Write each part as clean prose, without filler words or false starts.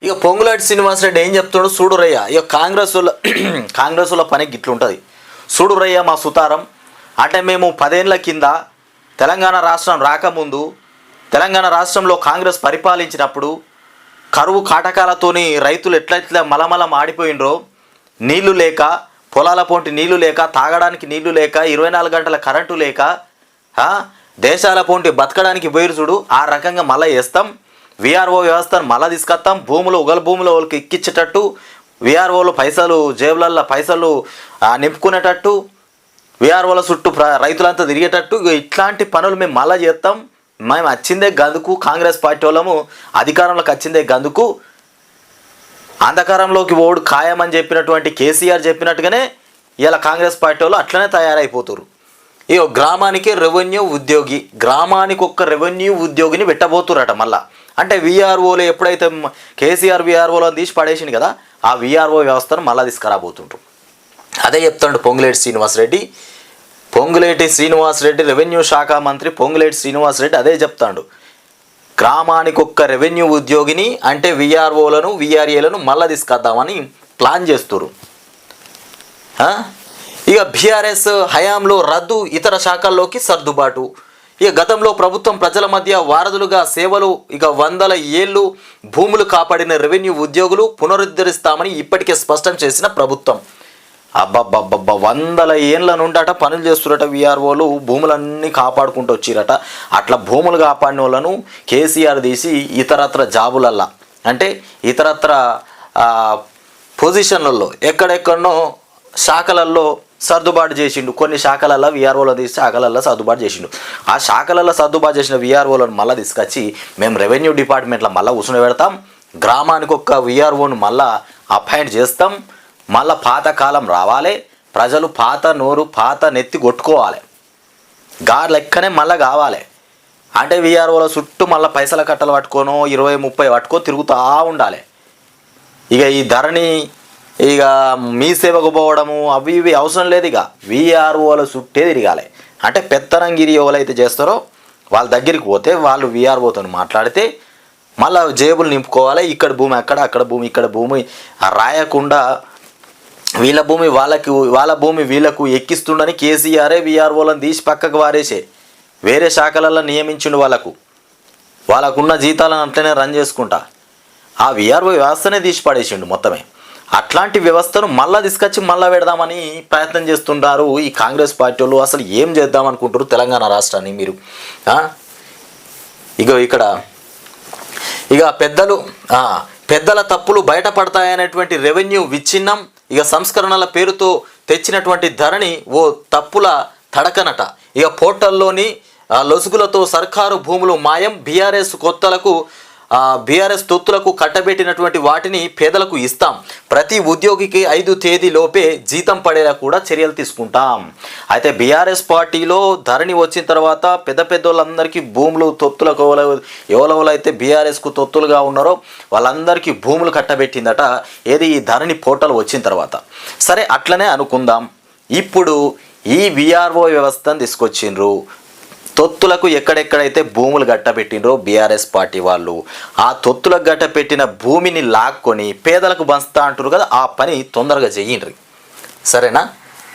ఇక పొంగులేటి శ్రీనివాసరెడ్డి ఏం చెప్తాడు చూడురయ్య. ఇక కాంగ్రెస్ పని గిట్లుంటుంది. చూడురయ్య మా సుతారం అంటే మేము 10 ఏళ్ల కింద తెలంగాణ రాష్ట్రం రాకముందు తెలంగాణ రాష్ట్రంలో కాంగ్రెస్ పరిపాలించినప్పుడు కరువు కాటకాలతోని రైతులు ఎట్లయితే మలమలం ఆడిపోయినరో, నీళ్లు లేక, పొలాల పొంటి నీళ్లు లేక, తాగడానికి నీళ్లు లేక, 24 గంటల కరెంటు లేక, దేశాల పొంటి బతకడానికి పోయిరు చూడు, ఆ రకంగా మళ్ళీ వేస్తాం. విఆర్ఓ వ్యవస్థను మళ్ళీ తీసుకొస్తాం. భూములు ఉగల భూముల వాళ్ళకి ఎక్కించేటట్టు, విఆర్ఓలు పైసలు జేబులల్లో పైసలు నింపుకునేటట్టు, విఆర్ఓల చుట్టూ రైతులంతా తిరిగేటట్టు ఇట్లాంటి పనులు మేము మళ్ళీ చేస్తాం. మేము వచ్చిందే గందుకు, కాంగ్రెస్ పార్టీ వాళ్ళము అధికారంలోకి వచ్చిందే గందుకు. అంధకారంలోకి ఓడు ఖాయమని చెప్పినటువంటి కేసీఆర్ చెప్పినట్టుగానే ఇలా కాంగ్రెస్ పార్టీ వాళ్ళు అట్లనే తయారైపోతారు. ఇక గ్రామానికి రెవెన్యూ ఉద్యోగి, గ్రామానికి ఒక్క రెవెన్యూ ఉద్యోగిని పెట్టబోతురట మళ్ళా. అంటే విఆర్ఓలు ఎప్పుడైతే కేసీఆర్ విఆర్ఓలను తీసి పడేసింది కదా, ఆ విఆర్ఓ వ్యవస్థను మళ్ళీ తీసుకురాబోతుంటారు. అదే చెప్తాడు పొంగులేటి శ్రీనివాసరెడ్డి రెవెన్యూ శాఖ మంత్రి పొంగులేటి శ్రీనివాసరెడ్డి అదే చెప్తాడు. గ్రామానికి ఒక్క రెవెన్యూ ఉద్యోగిని అంటే విఆర్ఓలను విఆర్ఏలను మళ్ళీ తీసుకొద్దామని ప్లాన్ చేస్తారు. ఇక బీఆర్ఎస్ హయాంలో రద్దు, ఇతర శాఖల్లోకి సర్దుబాటు. ఇక గతంలో ప్రభుత్వం ప్రజల మధ్య వారధులుగా సేవలు, ఇక 100 ఏళ్ళు భూములు కాపాడిన రెవెన్యూ ఉద్యోగులు పునరుద్ధరిస్తామని ఇప్పటికే స్పష్టం చేసిన ప్రభుత్వం. 100 ఏళ్ళ నుండట పనులు చేస్తురట విఆర్ఓలు, భూములన్నీ కాపాడుకుంటూ వచ్చిరట. అట్లా భూములు కాపాడిన వాళ్ళను కేసీఆర్ తీసి ఇతరత్ర జాబులల్లా అంటే ఇతరత్ర పొజిషన్లలో ఎక్కడెక్కడనో శాఖలల్లో సర్దుబాటు చేసిండు. కొన్ని శాఖలలో విఆర్ఓలు తీసి శాఖలలో సర్దుబాటు చేసిండు. ఆ శాఖలలో సర్దుబాటు చేసిన విఆర్ఓలను మళ్ళీ తీసుకొచ్చి మేము రెవెన్యూ డిపార్ట్మెంట్లో మళ్ళీ కూర్చుని పెడతాం. గ్రామానికి ఒక్క విఆర్ఓను మళ్ళీ అపాయింట్ చేస్తాం. మళ్ళీ పాతకాలం రావాలి, ప్రజలు పాత నెత్తి కొట్టుకోవాలి, గారు లెక్కనే మళ్ళీ కావాలి. అంటే విఆర్ఓల చుట్టూ మళ్ళీ పైసల కట్టలు పట్టుకోనో 20-30 పట్టుకో తిరుగుతూ ఉండాలి. ఇక ఈ ధరణి ఇక మీ సేవకు పోవడము అవి ఇవి అవసరం లేదు. ఇక విఆర్ఓల చుట్టే తిరగాలి. అంటే పెత్తనంగిరి ఎవరైతే చేస్తారో వాళ్ళ దగ్గరికి పోతే వాళ్ళు విఆర్ఓతో మాట్లాడితే మళ్ళీ జేబులు నింపుకోవాలి. ఇక్కడ భూమి అక్కడ భూమి ఇక్కడ భూమి రాయకుండా వీళ్ళ భూమి వాళ్ళకి, వాళ్ళ భూమి వీళ్ళకు ఎక్కిస్తుండని కేసీఆరే విఆర్ఓలను తీసి పక్కకు వారేసే వేరే శాఖలలో నియమించిండు. వాళ్ళకున్న జీతాలను అట్లనే రన్ చేసుకుంటా ఆ విఆర్ఓ వ్యవస్థనే తీసి పడేసిండు మొత్తమే. అట్లాంటి వ్యవస్థను మళ్ళీ తీసుకొచ్చి మళ్ళీ పెడదామని ప్రయత్నం చేస్తుంటారు ఈ కాంగ్రెస్ పార్టీ వాళ్ళు. అసలు ఏం చేద్దాం అనుకుంటారు తెలంగాణ రాష్ట్రాన్ని మీరు? ఇక పెద్దల తప్పులు బయటపడతాయనేటువంటి రెవెన్యూ విచ్ఛిన్నం, ఇక సంస్కరణల పేరుతో తెచ్చినటువంటి ధరణి ఓ తప్పుల తడకనట. ఇక పోర్టల్లోని లొసుగులతో సర్కారు భూములు మాయం, బీఆర్ఎస్ తొత్తులకు కట్టబెట్టినటువంటి వాటిని పేదలకు ఇస్తాం, ప్రతి ఉద్యోగికి 5 తేదీలోపే జీతం పడేలా కూడా చర్యలు తీసుకుంటాం. అయితే బీఆర్ఎస్ పార్టీలో ధరణి వచ్చిన తర్వాత పెద్ద వాళ్ళందరికీ భూములు తొత్తులకు ఎవరెవరైతే బీఆర్ఎస్కు తొత్తులుగా ఉన్నారో వాళ్ళందరికీ భూములు కట్టబెట్టిందట. ఏది ఈ ధరణి పోర్టల్ వచ్చిన తర్వాత. సరే అట్లనే అనుకుందాం. ఇప్పుడు ఈ విఆర్ఓ వ్యవస్థను తీసుకొచ్చిండ్రు. తొత్తులకు ఎక్కడెక్కడైతే భూములు గట్టపెట్టినరో బీఆర్ఎస్ పార్టీ వాళ్ళు ఆ తొత్తులకు గట్టపెట్టిన భూమిని లాక్కొని పేదలకు పంచుతా అంటారు కదా, ఆ పని తొందరగా చెయ్యండి. సరేనా?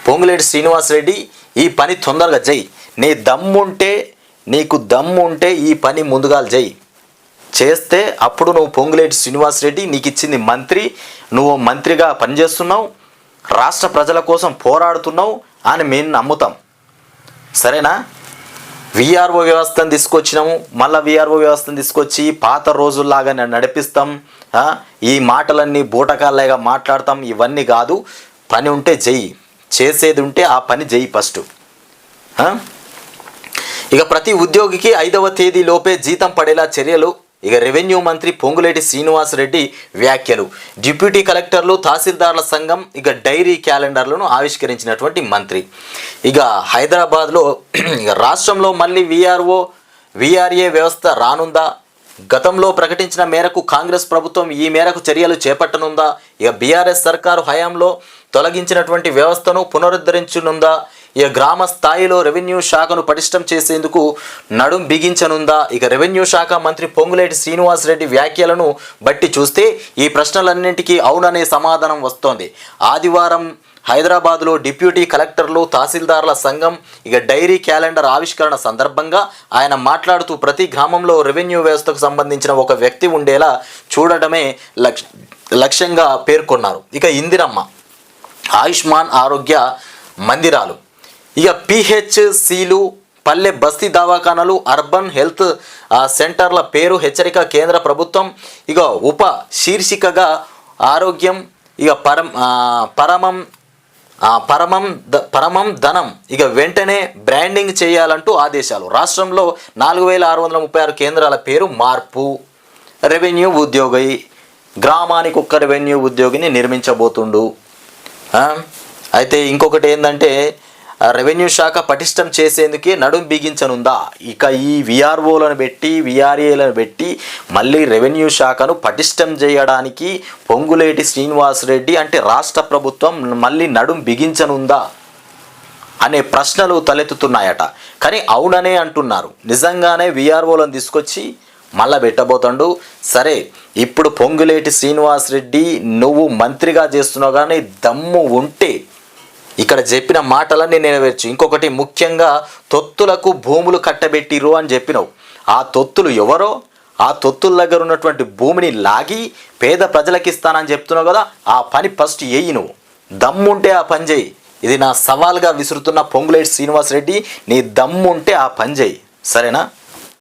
పొంగులేటి శ్రీనివాసరెడ్డి ఈ పని తొందరగా చెయ్యి. నీకు దమ్ముంటే ఈ పని ముందుగా చెయ్యి. చేస్తే అప్పుడు నువ్వు పొంగులేటి శ్రీనివాసరెడ్డి, నీకు ఇచ్చింది మంత్రి, నువ్వు మంత్రిగా పనిచేస్తున్నావు, రాష్ట్ర ప్రజల కోసం పోరాడుతున్నావు అని మేము నమ్ముతాం. సరేనా? విఆర్ఓ వ్యవస్థను తీసుకొచ్చినాము, మళ్ళీ విఆర్ఓ వ్యవస్థను తీసుకొచ్చి పాత రోజుల్లాగా నడిపిస్తాం. ఈ మాటలన్నీ బూటకాల్లాగా మాట్లాడతాం. ఇవన్నీ కాదు. పని ఉంటే చెయ్యి, చేసేది ఉంటే ఆ పని చెయ్యి ఫస్ట్. ఇక ప్రతి ఉద్యోగికి 5వ తేదీలోపే జీతం పడేలా చర్యలు. ఇక రెవెన్యూ మంత్రి పొంగులేటి శ్రీనివాసరెడ్డి వ్యాఖ్యలు. డిప్యూటీ కలెక్టర్లు, తహసీల్దార్ల సంఘం ఇక డైరీ క్యాలెండర్లను ఆవిష్కరించినటువంటి మంత్రి. ఇక హైదరాబాద్లో ఇక రాష్ట్రంలో మళ్ళీ విఆర్ఏ వ్యవస్థ రానుందా? గతంలో ప్రకటించిన మేరకు కాంగ్రెస్ ప్రభుత్వం ఈ మేరకు చర్యలు చేపట్టనుందా? ఇక బీఆర్ఎస్ సర్కారు హయాంలో తొలగించినటువంటి వ్యవస్థను పునరుద్ధరించనుందా? ఇక గ్రామ స్థాయిలో రెవెన్యూ శాఖను పటిష్టం చేసేందుకు నడుం బిగించనుందా? ఇక రెవెన్యూ శాఖ మంత్రి పొంగులేటి శ్రీనివాసరెడ్డి వ్యాఖ్యలను బట్టి చూస్తే ఈ ప్రశ్నలన్నింటికీ అవుననే సమాధానం వస్తోంది. ఆదివారం హైదరాబాద్లో డిప్యూటీ కలెక్టర్లు తహసీల్దార్ల సంఘం డైరీ క్యాలెండర్ ఆవిష్కరణ సందర్భంగా ఆయన మాట్లాడుతూ ప్రతి గ్రామంలో రెవెన్యూ వ్యవస్థకు సంబంధించిన ఒక వ్యక్తి ఉండేలా చూడడమే లక్ష్యంగా పేర్కొన్నారు. ఇందిరమ్మ, ఆయుష్మాన్ ఆరోగ్య మందిరాలు, పిహెచ్సిలు, పల్లె బస్తీ దవాఖానాలు, అర్బన్ హెల్త్ సెంటర్ల పేరు హెచ్చరిక కేంద్ర ప్రభుత్వం. ఉప శీర్షికగా ఆరోగ్యం, పరమం ధనం వెంటనే బ్రాండింగ్ చేయాలంటూ ఆదేశాలు. రాష్ట్రంలో 4636 కేంద్రాల పేరు మార్పు. రెవెన్యూ ఉద్యోగి, గ్రామానికి ఒక్క రెవెన్యూ ఉద్యోగిని నిర్మించబోతుండు. అయితే ఇంకొకటి ఏంటంటే రెవెన్యూ శాఖ పటిష్టం చేసేందుకే నడుం బిగించనుందా? ఈ విఆర్ఓలను పెట్టి విఆర్ఏలను పెట్టి మళ్ళీ రెవెన్యూ శాఖను పటిష్టం చేయడానికి పొంగులేటి శ్రీనివాసరెడ్డి అంటే రాష్ట్ర ప్రభుత్వం మళ్ళీ నడుం బిగించనుందా అనే ప్రశ్నలు తలెత్తుతున్నాయట. కానీ అవుననే అంటున్నారు. నిజంగానే విఆర్ఓలను తీసుకొచ్చి మళ్ళా పెట్టబోతాడు. సరే, ఇప్పుడు పొంగులేటి శ్రీనివాసరెడ్డి నువ్వు మంత్రిగా చేస్తున్నావు, కానీ దమ్ము ఉంటే ఇక్కడ చెప్పిన మాటలన్నీ నెరవేర్చు. ఇంకొకటి ముఖ్యంగా తొత్తులకు భూములు కట్టబెట్టిరు అని చెప్పినావు. ఆ తొత్తులు ఎవరో, ఆ తొత్తుల దగ్గర ఉన్నటువంటి భూమిని లాగి పేద ప్రజలకు ఇస్తానని చెప్తున్నావు కదా, ఆ పని ఫస్ట్ చేయి. నువ్వు దమ్ముంటే ఆ పని చేయి. ఇది నా సవాల్గా విసురుతున్న పొంగులేటి శ్రీనివాసరెడ్డి, నీ దమ్ముంటే ఆ పని చేయి. సరేనా?